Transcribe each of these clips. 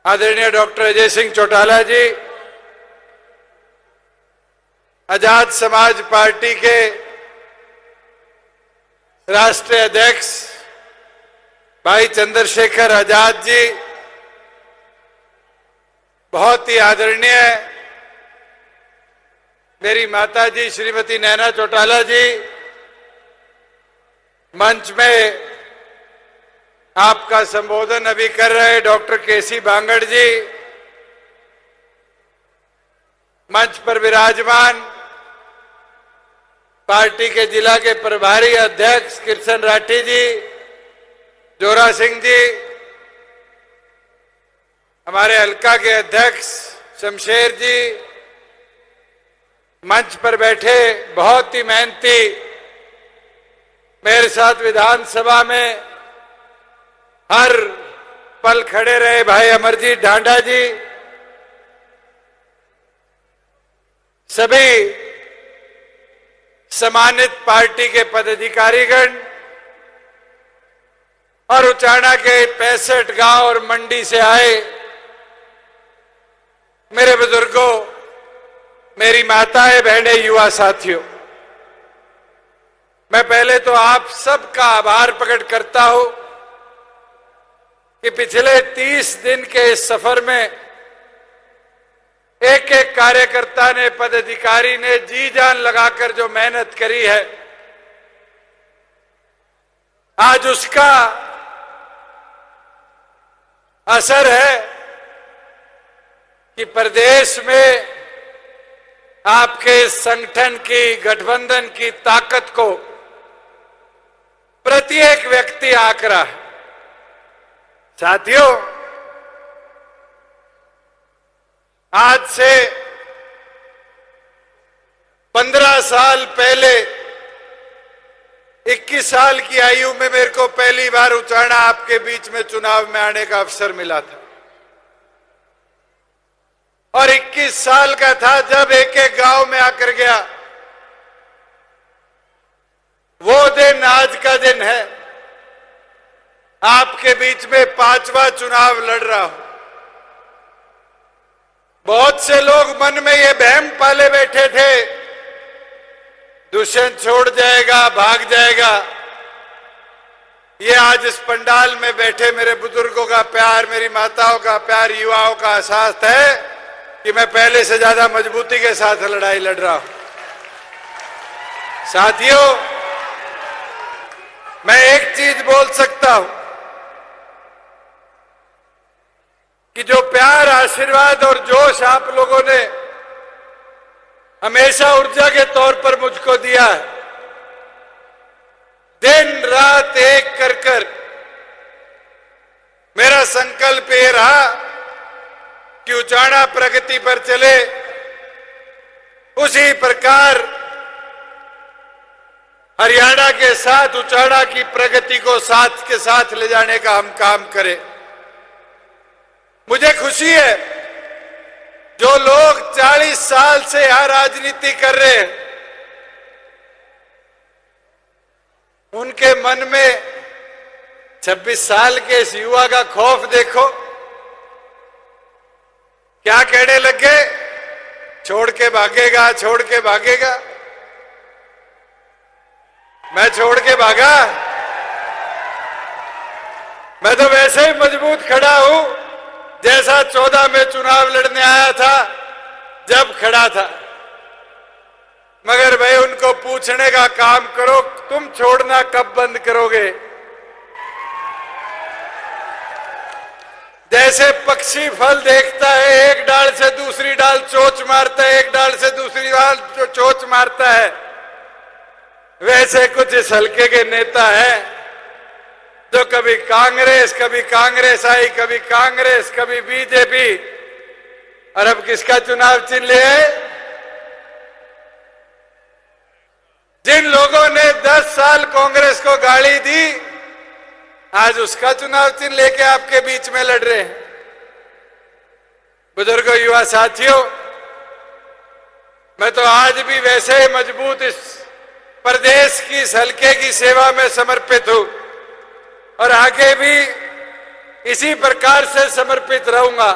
आदरणीय डॉक्टर अजय सिंह चौटाला जी, आजाद समाज पार्टी के राष्ट्रीय अध्यक्ष भाई चंद्रशेखर आजाद जी, बहुत ही आदरणीय मेरी माता जी श्रीमती नैना चौटाला जी, मंच में आपका संबोधन अभी कर रहे डॉक्टर केसी बांगड़ जी, मंच पर विराजमान पार्टी के जिला के प्रभारी अध्यक्ष कृष्ण राठी जी, जोरा सिंह जी, हमारे हल्का के अध्यक्ष शमशेर जी, मंच पर बैठे बहुत ही मेहनती मेरे साथ विधानसभा में हर पल खड़े रहे भाई अमरजीत ढांडा जी, सभी सम्मानित पार्टी के पदाधिकारीगण और उचाना के 65 गांव और मंडी से आए मेरे बुजुर्गों, मेरी माताएं, बहनें, युवा साथियों, मैं पहले तो आप सबका आभार प्रकट करता हूं कि पिछले 30 दिन के इस सफर में एक एक कार्यकर्ता ने, पदाधिकारी ने जी जान लगाकर जो मेहनत करी है, आज उसका असर है कि प्रदेश में आपके संगठन की, गठबंधन की ताकत को प्रत्येक व्यक्ति आंक रहा है। साथियों, आज से 15 साल पहले 21 साल की आयु में मेरे को पहली बार उचाना आपके बीच में चुनाव में आने का अवसर मिला था और 21 साल का था जब एक एक गांव में आकर गया। वो दिन आज का दिन है। आपके बीच में 5वां चुनाव लड़ रहा हूं। बहुत से लोग मन में ये वहम पाले बैठे थे, दुष्यंत छोड़ जाएगा, भाग जाएगा। ये आज इस पंडाल में बैठे मेरे बुजुर्गों का प्यार, मेरी माताओं का प्यार, युवाओं का एहसास है कि मैं पहले से ज्यादा मजबूती के साथ लड़ाई लड़ रहा हूं। साथियों, मैं एक चीज बोल सकता हूं कि जो प्यार, आशीर्वाद और जोश आप लोगों ने हमेशा ऊर्जा के तौर पर मुझको दिया है, दिन रात एक कर कर मेरा संकल्प ये रहा कि उचाना प्रगति पर चले। उसी प्रकार हरियाणा के साथ उचाना की प्रगति को साथ के साथ ले जाने का हम काम करें। मुझे खुशी है जो लोग 40 साल से यहां राजनीति कर रहे हैं, उनके मन में 26 साल के इस युवा का खौफ देखो। क्या कहने लगे? छोड़ के भागेगा, छोड़ के भागेगा। मैं छोड़ के भागा? मैं तो वैसे ही मजबूत खड़ा हूं जैसा 14 में चुनाव लड़ने आया था जब खड़ा था। मगर भाई उनको पूछने का काम करो, तुम छोड़ना कब बंद करोगे? जैसे पक्षी फल देखता है, एक डाल से दूसरी डाल चोंच मारता है, एक डाल से दूसरी डाल जो चोंच मारता है, वैसे कुछ इस हल्के के नेता हैं जो कभी कांग्रेस आई, कभी कांग्रेस, कभी बीजेपी, और अब किसका चुनाव चिन्ह है? जिन लोगों ने 10 साल कांग्रेस को गाली दी, आज उसका चुनाव चिन्ह लेके आपके बीच में लड़ रहे हैं। बुजुर्गों, युवा साथियों, मैं तो आज भी वैसे ही मजबूत इस प्रदेश की, इस हल्के की सेवा में समर्पित हूं और आगे भी इसी प्रकार से समर्पित रहूंगा।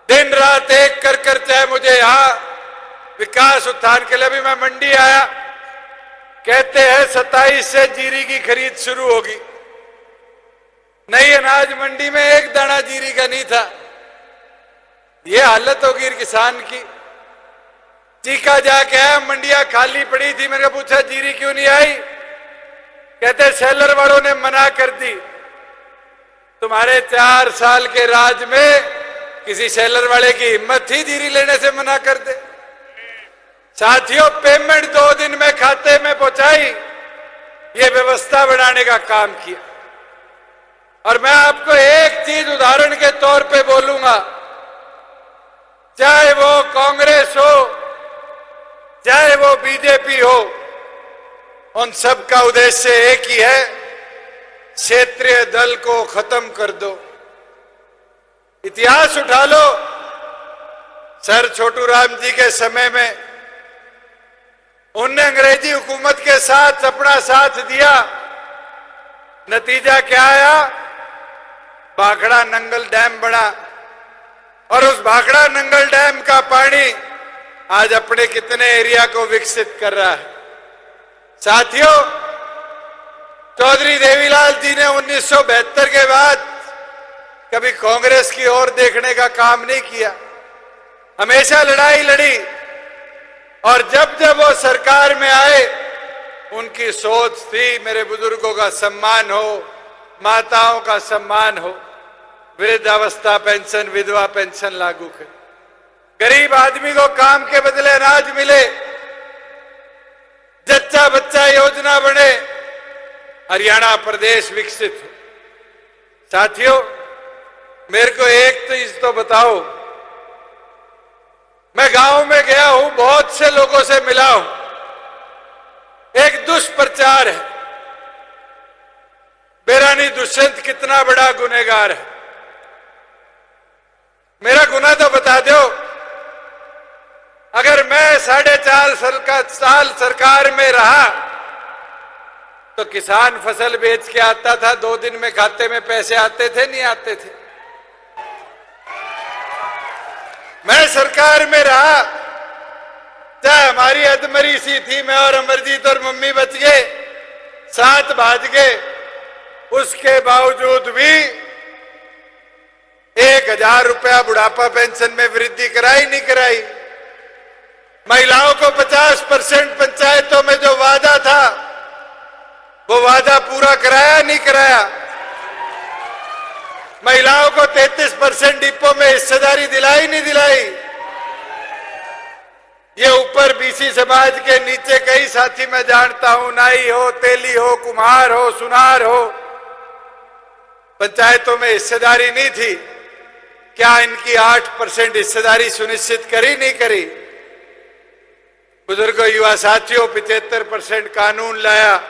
दिन रात एक कर चाहे मुझे यहां विकास उत्थान के लिए। अभी मैं मंडी आया, कहते हैं 27 से जीरी की खरीद शुरू होगी। नई अनाज मंडी में एक दाना जीरी का नहीं था। ये हालत होगी किसान की। चीका जाके आया, मंडियां खाली पड़ी थी। मैंने पूछा जीरी क्यों नहीं आई? कहते सेलर वालों ने मना कर दी। तुम्हारे 4 साल के राज में किसी सेलर वाले की हिम्मत थी जीरी लेने से मना कर दे? साथियों, पेमेंट 2 दिन में खाते में पहुंचाई, ये व्यवस्था बनाने का काम किया। और मैं आपको एक चीज उदाहरण के तौर पे बोलूंगा, चाहे वो कांग्रेस हो, चाहे वो बीजेपी हो, उन सब का उद्देश्य एक ही है, क्षेत्रीय दल को खत्म कर दो। इतिहास उठा लो, सर छोटू राम जी के समय में उनने अंग्रेजी हुकूमत के साथ अपना साथ दिया। नतीजा क्या आया? भाखड़ा नंगल डैम बना, और उस भाखड़ा नंगल डैम का पानी आज अपने कितने एरिया को विकसित कर रहा है। साथियों, चौधरी देवीलाल जी ने 1972 के बाद कभी कांग्रेस की ओर देखने का काम नहीं किया, हमेशा लड़ाई लड़ी। और जब जब वो सरकार में आए, उनकी सोच थी मेरे बुजुर्गों का सम्मान हो, माताओं का सम्मान हो, वृद्धावस्था पेंशन, विधवा पेंशन लागू करें, गरीब आदमी को काम के बदले अनाज मिले, जच्चा बच्चा योजना बने, हरियाणा प्रदेश विकसित हो। साथियों, मेरे को एक चीज तो बताओ, मैं गांव में गया हूं, बहुत से लोगों से मिला हूं, एक दुष्प्रचार है, बेरानी दुष्यंत कितना बड़ा गुनहगार है। मेरा गुनाह तो बता दो। अगर मैं 4.5 साल सरकार में रहा तो किसान फसल बेच के आता था, 2 दिन में खाते में पैसे आते थे, नहीं आते थे? मैं सरकार में रहा, चाहे हमारी अधमरी सी थी, मैं और अमरजीत और मम्मी बच गए, 7 भाज गए, उसके बावजूद भी 1000 रुपया बुढ़ापा पेंशन में वृद्धि कराई नहीं कराई। महिलाओं को 50% पंचायतों में जो वादा था, वो वादा पूरा कराया नहीं कराया। महिलाओं को 33% डिपो में हिस्सेदारी दिलाई नहीं दिलाई। ये ऊपर बीसी समाज के, नीचे कई साथी मैं जानता हूं, नाई हो, तेली हो, कुम्हार हो, सुनार हो, पंचायतों में हिस्सेदारी नहीं थी। क्या इनकी 8% हिस्सेदारी सुनिश्चित करी नहीं करी? बुजुर्गों, युवा साथियों, 75% कानून लाया,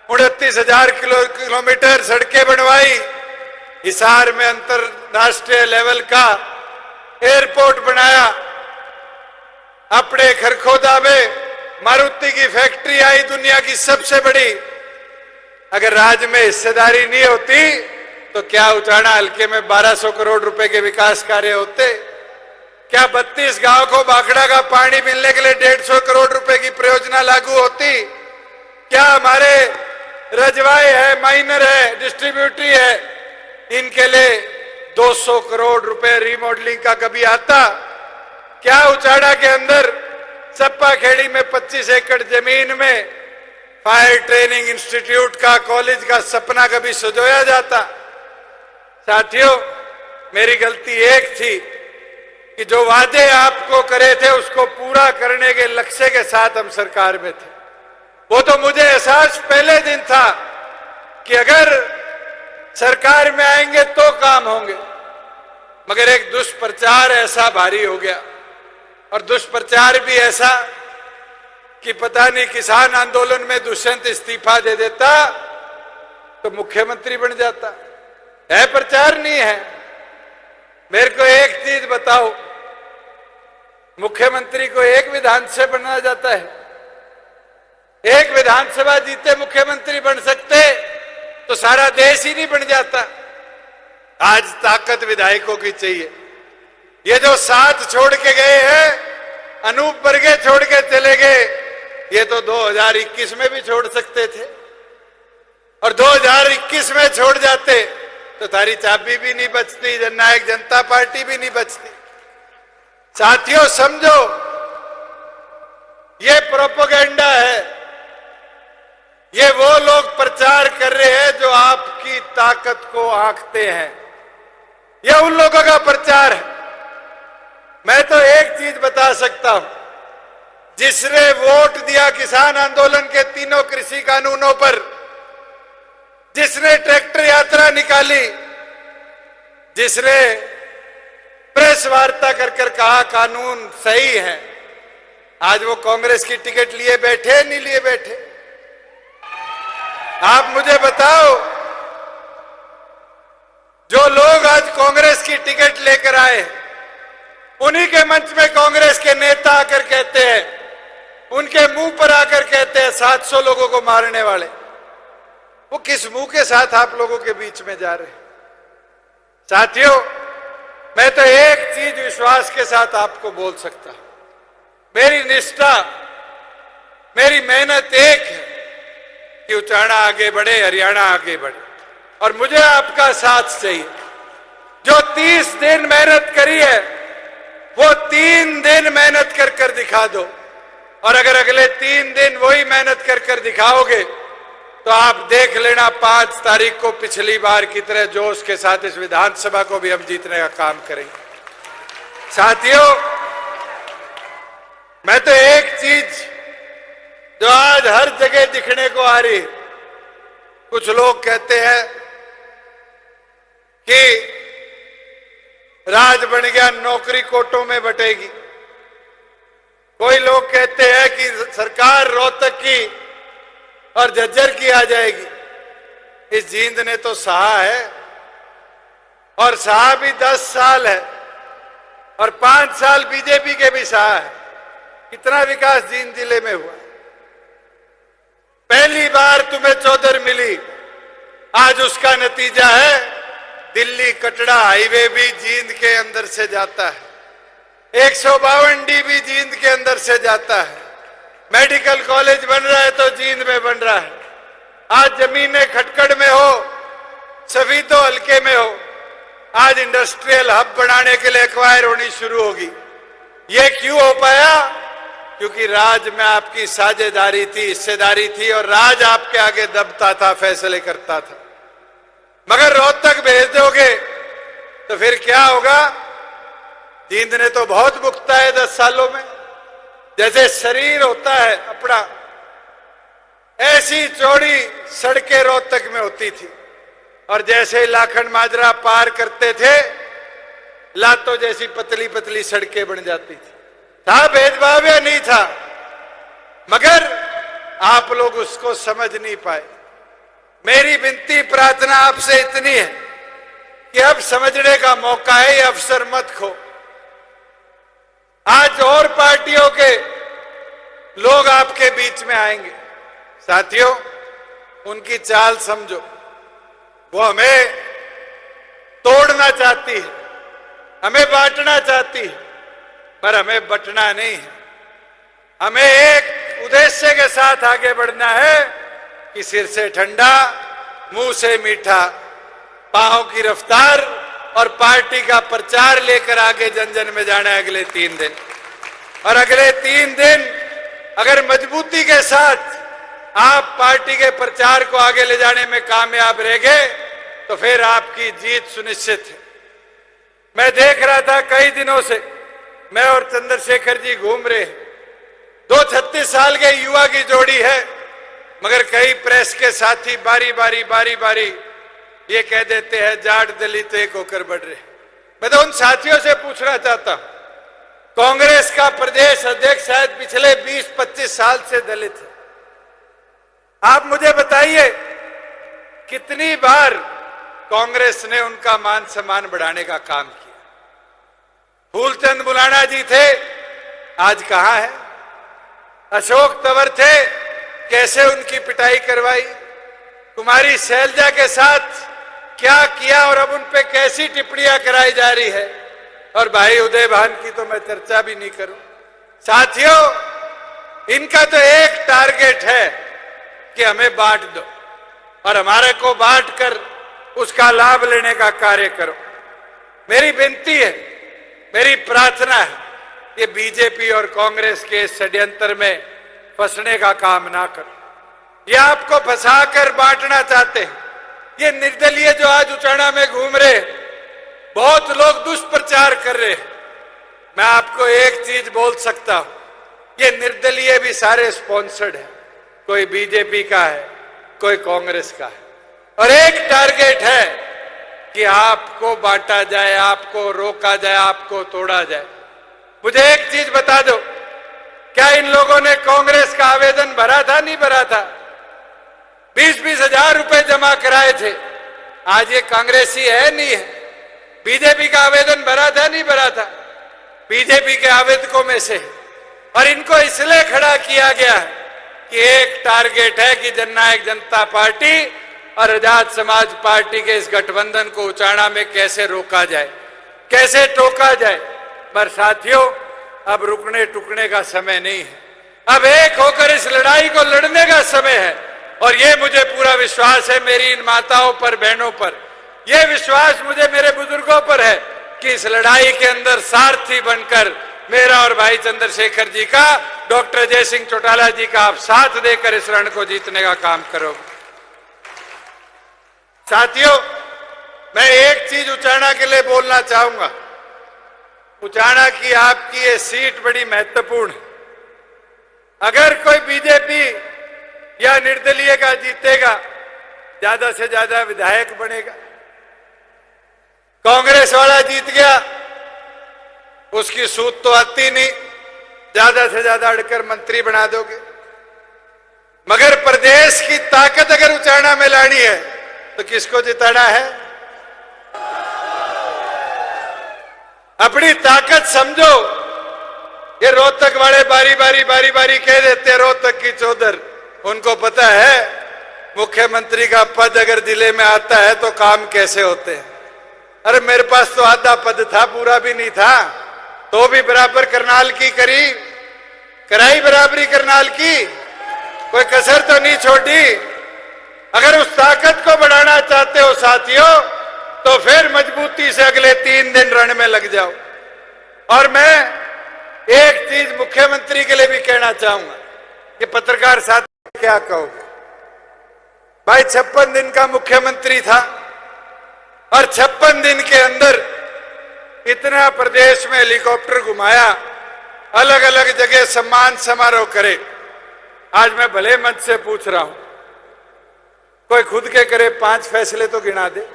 29,000 किलोमीटर सड़कें बनवाई, हिसार में अंतरराष्ट्रीय लेवल का एयरपोर्ट बनाया, अपने खरखोदा में मारुति की फैक्ट्री आई, दुनिया की सबसे बड़ी। अगर राज्य में हिस्सेदारी नहीं होती तो क्या उचाना हल्के में 1200 करोड़ रुपए के विकास कार्य होते? क्या 32 गांव को भाखड़ा का पानी मिलने के लिए 150 करोड़ रुपए की परियोजना लागू होती? क्या हमारे रजवाए है, माइनर है, डिस्ट्रीब्यूटरी है, इनके लिए 200 करोड़ रुपए रीमॉडलिंग का कभी आता? क्या उचाड़ा के अंदर सप्पा खेड़ी में 25 एकड़ जमीन में फायर ट्रेनिंग इंस्टीट्यूट का, कॉलेज का सपना कभी सजोया जाता? साथियों, मेरी गलती एक थी कि जो वादे आपको करे थे उसको पूरा करने के लक्ष्य के साथ हम सरकार में थे। वो तो मुझे एहसास पहले दिन था कि अगर सरकार में आएंगे तो काम होंगे, मगर एक दुष्प्रचार ऐसा भारी हो गया, और दुष्प्रचार भी ऐसा कि पता नहीं किसान आंदोलन में दुष्यंत इस्तीफा दे देता तो मुख्यमंत्री बन जाता। है प्रचार नहीं है? मेरे को एक चीज बताओ, मुख्यमंत्री को एक विधान से बनाया जाता है? एक विधानसभा जीते मुख्यमंत्री बन सकते तो सारा देश ही नहीं बन जाता। आज ताकत विधायकों की चाहिए। ये जो साथ छोड़ के गए हैं, अनूप बर्गे छोड़ के चले गए, ये तो 2021 में भी छोड़ सकते थे, और 2021 में छोड़ जाते तो तारी चाबी भी नहीं बचती, जननायक जनता पार्टी भी नहीं बचती। साथियों समझो, ये प्रोपेगेंडा है, ये वो लोग प्रचार कर रहे हैं जो आपकी ताकत को आंकते हैं, ये उन लोगों का प्रचार है। मैं तो एक चीज बता सकता हूं, जिसने वोट दिया किसान आंदोलन के तीनों कृषि कानूनों पर, जिसने ट्रैक्टर यात्रा निकाली, जिसने प्रेस वार्ता कर कर कहा कानून सही है, आज वो कांग्रेस की टिकट लिए बैठे नहीं लिए बैठे? आप मुझे बताओ, जो लोग आज कांग्रेस की टिकट लेकर आए, उन्हीं के मंच में कांग्रेस के नेता आकर कहते हैं, उनके मुंह पर आकर कहते हैं 700 लोगों को मारने वाले। वो किस मुंह के साथ आप लोगों के बीच में जा रहे हैं? साथियों, मैं तो एक चीज विश्वास के साथ आपको बोल सकता हूं, मेरी निष्ठा, मेरी मेहनत एक है कि उचाणा आगे बढ़े, हरियाणा आगे बढ़े, और मुझे आपका साथ चाहिए। जो 30 दिन मेहनत करी है, वो 3 दिन मेहनत कर कर दिखा दो, और अगर अगले 3 दिन वही मेहनत कर कर दिखाओगे तो आप देख लेना 5 तारीख को पिछली बार की तरह जोश के साथ इस विधानसभा को भी हम जीतने का काम करेंगे। साथियों, मैं तो एक चीज जो आज हर जगह दिखने को आ रही, कुछ लोग कहते हैं कि राज बन गया, नौकरी कोटों में बटेगी। कोई लोग कहते हैं कि सरकार रोहतक की और झज्जर की आ जाएगी। इस जींद ने तो सहा है, और सहा भी 10 साल है, और 5 साल बीजेपी के भी सहा है। कितना विकास जींद जिले में हुआ। पहली बार तुम्हें चौधर मिली, आज उसका नतीजा है दिल्ली कटड़ा हाईवे भी जींद के अंदर से जाता है, 152 डी भी जींद के अंदर से जाता है, मेडिकल कॉलेज बन रहा है तो जींद में बन रहा है। आज जमीनें खटकड़ में हो, सफीदो हल्के में हो, आज इंडस्ट्रियल हब बनाने के लिए एक्वायर होनी शुरू होगी। ये क्यों हो पाया? क्योंकि राज में आपकी साझेदारी थी, हिस्सेदारी थी, और राज आपके आगे दबता था, फैसले करता था। मगर रोहतक भेज दोगे तो फिर क्या होगा? जींद ने तो बहुत भुगता है 10 सालों में। जैसे शरीर होता है अपना, ऐसी चौड़ी सड़कें रोहतक में होती थी, और जैसे लाखन माजरा पार करते थे, लातों जैसी पतली पतली सड़कें बन जाती थी। था भेदभाव या नहीं था? मगर आप लोग उसको समझ नहीं पाए। मेरी विनती प्रार्थना आपसे इतनी है कि अब समझने का मौका है, ये अवसर मत खो। आज और पार्टियों के लोग आपके बीच में आएंगे। साथियों, उनकी चाल समझो। वो हमें तोड़ना चाहती है, हमें बांटना चाहती है, पर हमें बंटना नहीं है। हमें एक उद्देश्य के साथ आगे बढ़ना है कि सिर से ठंडा, मुंह से मीठा, पांव की रफ्तार और पार्टी का प्रचार लेकर आगे जन जन में जाना है अगले 3 दिन। और अगले 3 दिन अगर मजबूती के साथ आप पार्टी के प्रचार को आगे ले जाने में कामयाब रह गए तो फिर आपकी जीत सुनिश्चित है। मैं देख रहा था कई दिनों से, मैं और चंद्रशेखर जी घूम रहे हैं। 2 36 साल के युवा की जोड़ी है, मगर कई प्रेस के साथी बारी बारी ये कह देते हैं जाट दलित एक होकर बढ़ रहे। मैं तो उन साथियों से पूछना चाहता हूं, कांग्रेस का प्रदेश अध्यक्ष शायद पिछले 20-25 साल से दलित है। आप मुझे बताइए कितनी बार कांग्रेस ने उनका मान सम्मान बढ़ाने का काम किया? फूलचंद बुलाना जी थे, आज कहां है? अशोक तंवर थे, कैसे उनकी पिटाई करवाई? कुमारी शैलजा के साथ क्या किया और अब उन पे कैसी टिप्पणियां कराई जा रही है। और भाई उदय भान की तो मैं चर्चा भी नहीं करूं। साथियों, इनका तो एक टारगेट है कि हमें बांट दो और हमारे को बांट कर उसका लाभ लेने का कार्य करो। मेरी विनती है, मेरी प्रार्थना है, ये बीजेपी और कांग्रेस के षड्यंत्र में फंसने का काम ना करो। ये आपको फंसाकर बांटना चाहते हैं। ये निर्दलीय जो आज उचाना में घूम रहे, बहुत लोग दुष्प्रचार कर रहे हैं। मैं आपको एक चीज बोल सकता हूं, ये निर्दलीय भी सारे स्पॉन्सर्ड है। कोई बीजेपी का है, कोई कांग्रेस का है, और एक टारगेट है कि आपको बांटा जाए, आपको रोका जाए, आपको तोड़ा जाए। मुझे एक चीज बता दो, क्या इन लोगों ने कांग्रेस का आवेदन भरा था? नहीं भरा था। 20-20 हजार रुपए जमा कराए थे। आज ये कांग्रेसी है नहीं है? बीजेपी का आवेदन भरा था? नहीं भरा था? बीजेपी के आवेदकों में से। और इनको इसलिए खड़ा किया गया है कि एक टारगेट है कि जननायक जनता पार्टी और आजाद समाज पार्टी के इस गठबंधन को उचाना में कैसे रोका जाए, कैसे टोका जाए। पर साथियों, अब रुकने टुकने का समय नहीं है। अब एक होकर इस लड़ाई को लड़ने का समय है। और ये मुझे पूरा विश्वास है मेरी इन माताओं पर, बहनों पर, ये विश्वास मुझे मेरे बुजुर्गों पर है कि इस लड़ाई के अंदर सारथी बनकर मेरा और भाई चंद्रशेखर जी का, डॉक्टर अजय सिंह चौटाला जी का आप साथ देकर इस रण को जीतने का काम करोगे। साथियों, मैं एक चीज उचाना के लिए बोलना चाहूंगा। उचाना की आपकी ये सीट बड़ी महत्वपूर्ण है। अगर कोई बीजेपी या निर्दलीय का जीतेगा, ज्यादा से ज्यादा विधायक बनेगा। कांग्रेस वाला जीत गया, उसकी सूद तो आती नहीं, ज्यादा से ज्यादा अड़कर मंत्री बना दोगे। मगर प्रदेश की ताकत अगर उचाना में लानी है तो किसको जिताना है? अपनी ताकत समझो। ये रोहतक वाले बारी बारी कह देते हैं रोहतक की चौधर। उनको पता है मुख्यमंत्री का पद अगर जिले में आता है तो काम कैसे होते हैं। अरे मेरे पास तो आधा पद था, पूरा भी नहीं था, तो भी बराबर करनाल की कराई बराबरी करनाल की, कोई कसर तो नहीं छोड़ी। अगर उस ताकत को बढ़ाना चाहते हो साथियों, तो फिर मजबूती से अगले 3 दिन रण में लग जाओ। और मैं एक चीज मुख्यमंत्री के लिए भी कहना चाहूंगा कि पत्रकार साथी क्या कहोगे भाई, 56 दिन का मुख्यमंत्री था और 56 दिन के अंदर इतना प्रदेश में हेलीकॉप्टर घुमाया, अलग अलग जगह सम्मान समारोह करे। आज मैं भले मंच से पूछ रहा हूं, कोई खुद के करे 5 फैसले तो गिना दे।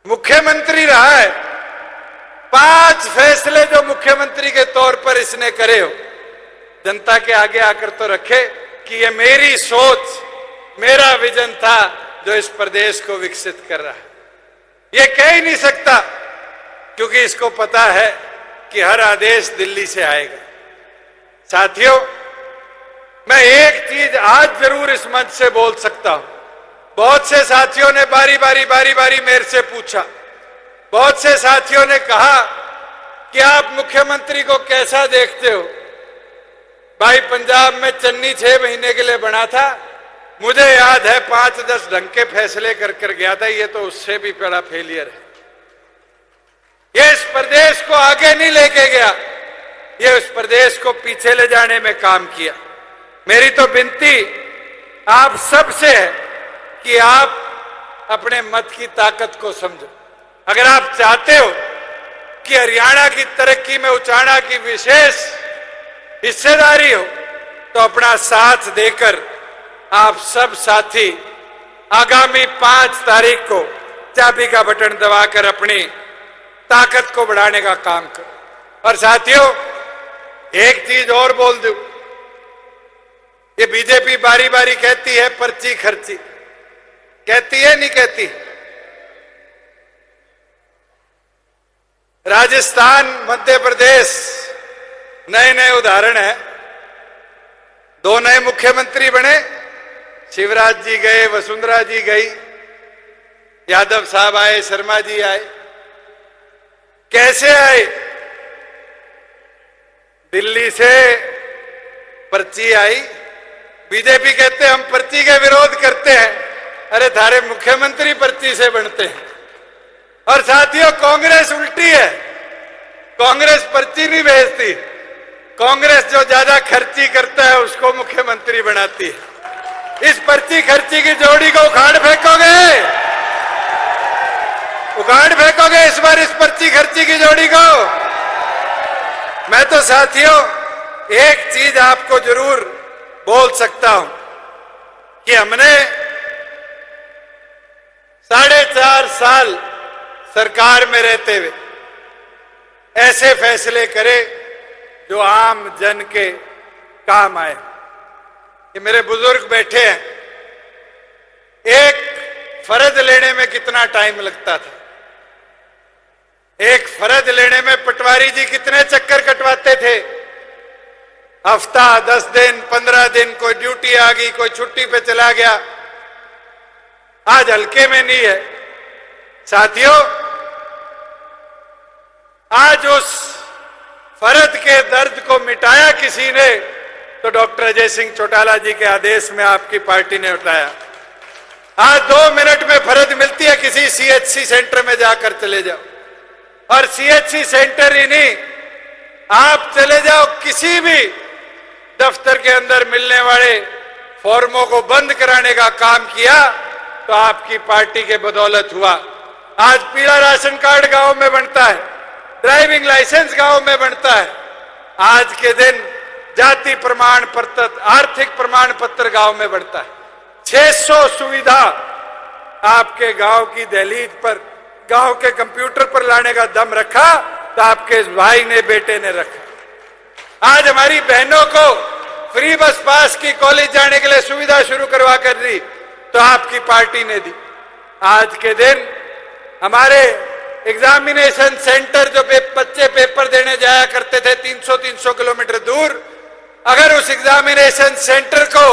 मुख्यमंत्री रहा है, 5 फैसले जो मुख्यमंत्री के तौर पर इसने करे हो, जनता के आगे आकर तो रखे कि ये मेरी सोच, मेरा विजन था जो इस प्रदेश को विकसित कर रहा है। ये कह ही नहीं सकता, क्योंकि इसको पता है कि हर आदेश दिल्ली से आएगा। साथियों, मैं एक चीज आज जरूर इस मंच से बोल सकता हूं। बहुत से साथियों ने बारी बारी मेरे से पूछा, बहुत से साथियों ने कहा कि आप मुख्यमंत्री को कैसा देखते हो। भाई, पंजाब में चन्नी 6 महीने के लिए बना था, मुझे याद है 5-10 ढंग के फैसले कर गया था। ये तो उससे भी बड़ा फेलियर है। ये इस प्रदेश को आगे नहीं लेके गया, ये इस प्रदेश को पीछे ले जाने में काम किया। मेरी तो विनती आप सबसे है कि आप अपने मत की ताकत को समझो। अगर आप चाहते हो कि हरियाणा की तरक्की में उचाना की विशेष हिस्सेदारी हो, तो अपना साथ देकर आप सब साथी आगामी 5 तारीख को चाबी का बटन दबाकर अपनी ताकत को बढ़ाने का काम करो। और साथियों, एक चीज और बोल दूं, ये बीजेपी बारी बारी कहती है पर्ची खर्ची, कहती है नहीं कहती? राजस्थान, मध्य प्रदेश नए उदाहरण है। 2 नए मुख्यमंत्री बने, शिवराज जी गए, वसुंधरा जी गई, यादव साहब आए, शर्मा जी आए। कैसे आए? दिल्ली से पर्ची आई। बीजेपी कहते हम पर्ची के विरोध करते हैं। अरे थारे मुख्यमंत्री पर्ची से बनते हैं। और साथियों, कांग्रेस उल्टी है। कांग्रेस पर्ची नहीं भेजती। कांग्रेस जो ज्यादा खर्ची करता है उसको मुख्यमंत्री बनाती है। इस पर्ची खर्ची की जोड़ी को उखाड़ फेंकोगे? उखाड़ फेंकोगे इस बार इस पर्ची खर्ची की जोड़ी को? मैं तो साथियों एक चीज आपको जरूर बोल सकता हूं कि हमने 4.5 साल सरकार में रहते हुए ऐसे फैसले करे जो आम जन के काम आए। ये मेरे बुजुर्ग बैठे हैं। एक फर्ज लेने में कितना टाइम लगता था। एक फर्ज लेने में पटवारी जी कितने चक्कर कटवाते थे। हफ्ता, 10 दिन, 15 दिन, कोई ड्यूटी आ गई, कोई छुट्टी पे चला गया। आज हल्के में नहीं है साथियों। आज उस फर्ज के दर्द को मिटाया किसी ने तो डॉक्टर अजय सिंह चौटाला जी के आदेश में आपकी पार्टी ने उठाया। आज 2 मिनट में फर्ज मिलती है, किसी सीएचसी सेंटर में जाकर चले जाओ। और सीएचसी सेंटर ही नहीं, आप चले जाओ किसी भी दफ्तर के अंदर मिलने वाले फॉर्मों को बंद कराने का काम किया तो आपकी पार्टी के बदौलत हुआ। आज पीला राशन कार्ड गांव में बनता है, ड्राइविंग लाइसेंस गांव में बनता है। आज के दिन जाति प्रमाण पत्र, आर्थिक प्रमाण पत्र गांव में बनता है। 600 सुविधा आपके गांव की दहलीज पर, गांव के कंप्यूटर पर लाने का दम रखा तो आपके भाई ने, बेटे ने रखा। आज हमारी बहनों को फ्री बस पास की कॉलेज जाने के लिए सुविधा शुरू करवा कर दी तो आपकी पार्टी ने दी। आज के दिन हमारे एग्जामिनेशन सेंटर, जो बच्चे पेपर देने जाया करते थे 300-300 किलोमीटर दूर, अगर उस एग्जामिनेशन सेंटर को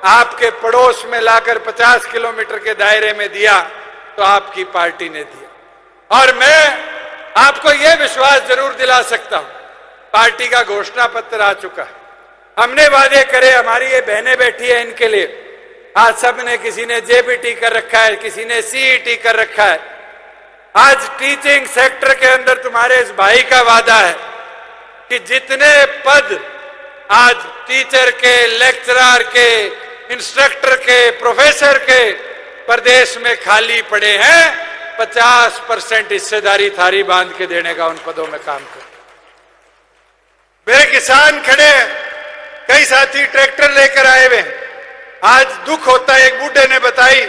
आपके पड़ोस में लाकर 50 किलोमीटर के दायरे में दिया तो आपकी पार्टी ने दिया। और मैं आपको यह विश्वास जरूर दिला सकता हूं, पार्टी का घोषणा पत्र आ चुका है। हमने वादे करे, हमारी ये बहनें बैठी है इनके लिए। आज सब ने, किसी ने जेबीटी कर रखा है, किसी ने सीईटी कर रखा है। आज टीचिंग सेक्टर के अंदर तुम्हारे इस भाई का वादा है कि जितने पद आज टीचर के, लेक्चरर के, इंस्ट्रक्टर के, प्रोफेसर के प्रदेश में खाली पड़े हैं, 50% हिस्सेदारी थारी बांध के देने का उन पदों में काम कर। मेरे किसान खड़े, कई साथी ट्रैक्टर लेकर आए हुए। आज दुख होता है, एक बूढ़े ने बताई,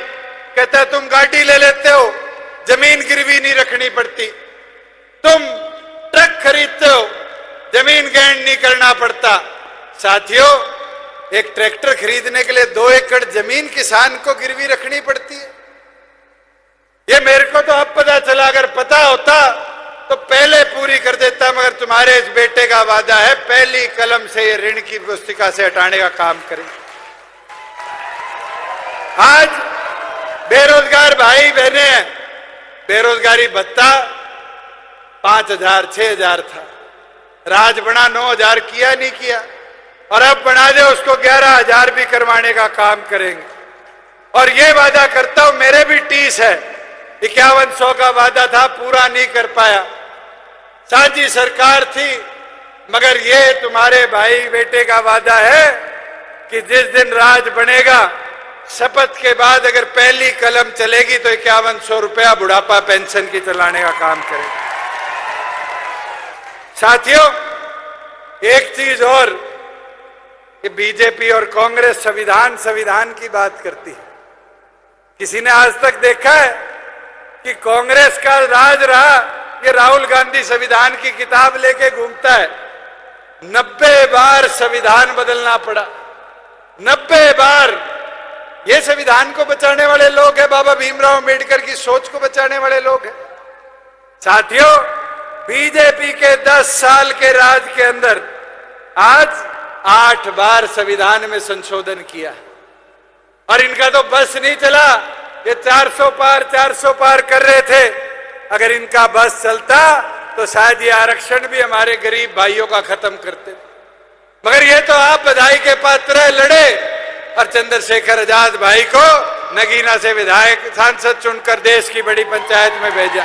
कहता है तुम गाड़ी ले लेते हो, जमीन गिरवी नहीं रखनी पड़ती, तुम ट्रक खरीदते हो, जमीन गैंड नहीं करना पड़ता। साथियों, एक ट्रैक्टर खरीदने के लिए 2 एकड़ जमीन किसान को गिरवी रखनी पड़ती है। ये मेरे को तो अब पता चला, अगर पता होता तो पहले पूरी कर देता। मगर तुम्हारे इस बेटे का वादा है, पहली कलम से ये ऋण की पुस्तिका से हटाने का काम करें। आज बेरोजगार भाई बहने हैं, बेरोजगारी भत्ता 5,000 6,000 था, राज बना 9,000 किया नहीं किया, और अब बना दे उसको 11,000 भी करवाने का काम करेंगे। और ये वादा करता हूं, मेरे भी टीस है, 5100 का वादा था, पूरा नहीं कर पाया। साझी सरकार थी, मगर ये तुम्हारे भाई बेटे का वादा है कि जिस दिन राज बनेगा, शपथ के बाद अगर पहली कलम चलेगी तो 5100 रुपया बुढ़ापा पेंशन की चलाने का काम करेगा। साथियों, एक चीज और कि बीजेपी और कांग्रेस संविधान की बात करती है। किसी ने आज तक देखा है कि कांग्रेस का राज रहा, ये राहुल गांधी संविधान की किताब लेके घूमता है। 90 बार संविधान बदलना पड़ा, 90 बार। ये संविधान को बचाने वाले लोग हैं, बाबा भीमराव अंबेडकर की सोच को बचाने वाले लोग हैं। साथियों, बीजेपी के 10 साल के राज के अंदर आज 8 बार संविधान में संशोधन किया, और इनका तो बस नहीं चला, ये 400 पार कर रहे थे। अगर इनका बस चलता तो शायद ये आरक्षण भी हमारे गरीब भाइयों का खत्म करते। मगर ये तो आप बधाई के पात्र है, लड़े और चंद्रशेखर आजाद भाई को नगीना से विधायक सांसद चुनकर देश की बड़ी पंचायत में भेजा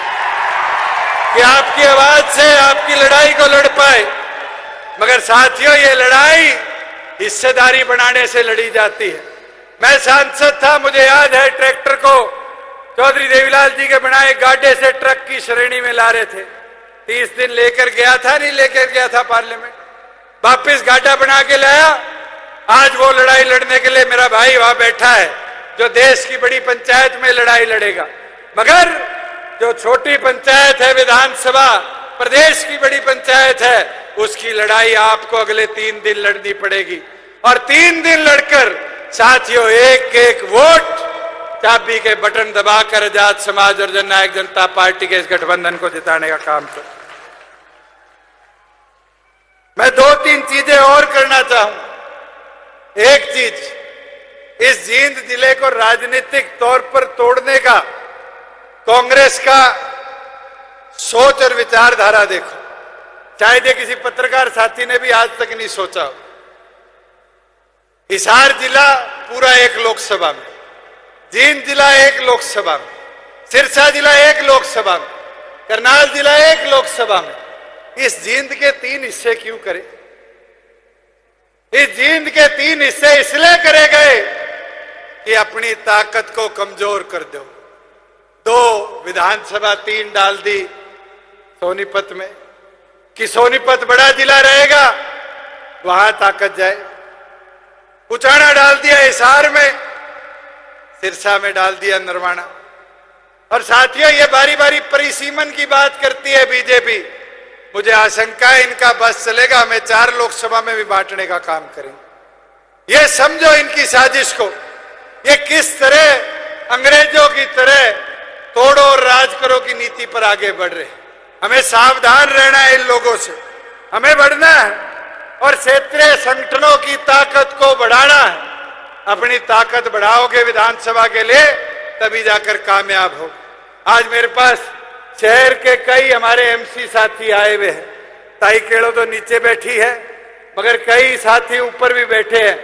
कि आपकी आवाज से आपकी लड़ाई को लड़ पाए। मगर साथियों, ये लड़ाई हिस्सेदारी बनाने से लड़ी जाती है। मैं सांसद था, मुझे याद है ट्रैक्टर को चौधरी देवीलाल जी के बनाए गाड़े से ट्रक की श्रेणी में ला रहे थे। 30 दिन लेकर गया था, नहीं लेकर गया था पार्लियामेंट, वापिस गाड़ा बना के लाया। आज वो लड़ाई लड़ने के लिए मेरा भाई वहां बैठा है जो देश की बड़ी पंचायत में लड़ाई लड़ेगा। मगर जो छोटी पंचायत है, विधानसभा, प्रदेश की बड़ी पंचायत है, उसकी लड़ाई आपको अगले 3 दिन लड़नी पड़ेगी। और 3 दिन लड़कर साथियों एक एक वोट चाबी के बटन दबाकर आजाद समाज और जननायक जनता पार्टी के इस गठबंधन को जिताने का काम करें। मैं 2-3 चीजें और करना चाहूं। एक चीज, इस जींद जिले को राजनीतिक तौर पर तोड़ने का कांग्रेस का सोच और विचारधारा देखो। शायद ये किसी पत्रकार साथी ने भी आज तक नहीं सोचा। हिसार जिला पूरा एक लोकसभा में, जींद जिला एक लोकसभा में, सिरसा जिला एक लोकसभा में, करनाल जिला एक लोकसभा में। इस जींद के 3 हिस्से क्यों करे? इस जींद के 3 हिस्से इसलिए करे गए कि अपनी ताकत को कमजोर कर दो। 2 विधानसभा 3 डाल दी सोनीपत में कि सोनीपत बड़ा जिला रहेगा, वहां ताकत जाए। उचाना डाल दिया हिसार में, सिरसा में डाल दिया नरवाना। और साथियों, ये बारी बारी परिसीमन की बात करती है बीजेपी। मुझे आशंका है इनका बस चलेगा, हमें 4 लोकसभा में भी बांटने का काम करेंगे। ये समझो इनकी साजिश को, ये किस तरह अंग्रेजों की तरह तोड़ो और राज करो की नीति पर आगे बढ़ रहे हैं। हमें सावधान रहना है इन लोगों से, हमें बढ़ना है और क्षेत्रीय संगठनों की ताकत को बढ़ाना है। अपनी ताकत बढ़ाओगे विधानसभा के लिए, तभी जाकर कामयाब हो। आज मेरे पास शहर के कई हमारे एमसी साथी आए हुए हैं। ताई केड़ो तो नीचे बैठी है, मगर कई साथी ऊपर भी बैठे हैं।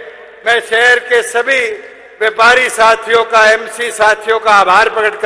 मैं शहर के सभी व्यापारी साथियों का, एमसी साथियों का आभार प्रकट